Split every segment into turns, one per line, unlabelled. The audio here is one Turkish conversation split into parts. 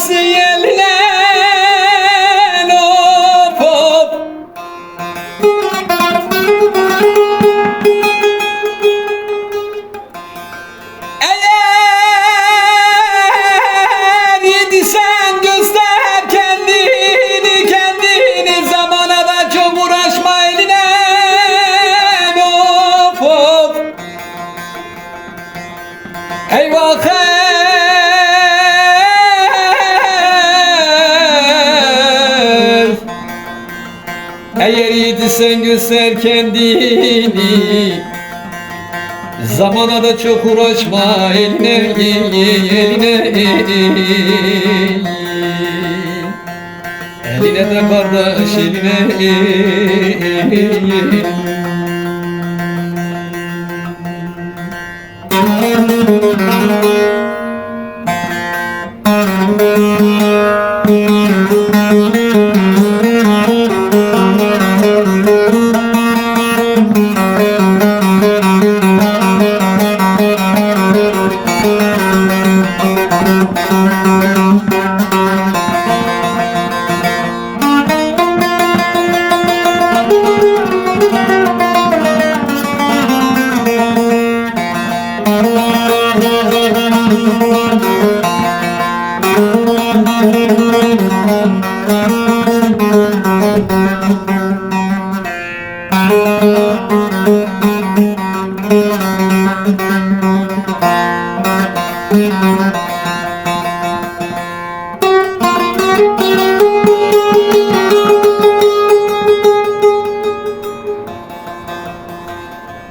alsın eline. Hop hop. Eğer yedisen göster kendini, kendini, zamana da çok uğraşma eline. Hop hop. Eyvah hey. Eğer yedisen göster kendini, zamana da çok uğraşma eline, eline, eline de kardeş eline.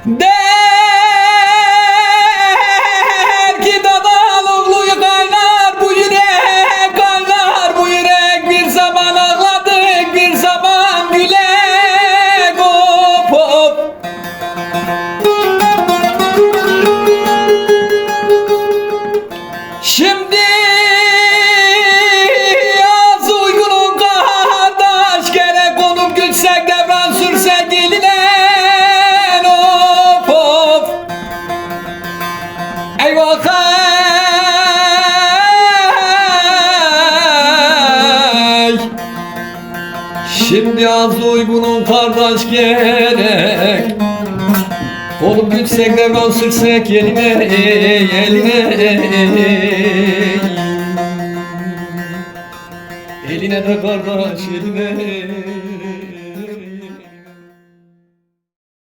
Der ki dadal oğluyu kaynar bu yürek, kaynar bu yürek. Bir zaman ağladık, bir zaman gülek. Hop hop. Şimdi az uygunun kardeş, gerek konup gülsek devran sürsek eline. Eyvah hey. Şimdi az uygunun kardeş gerek, olup yüksek devran sürsek eline, eline, eline de kardeş eline.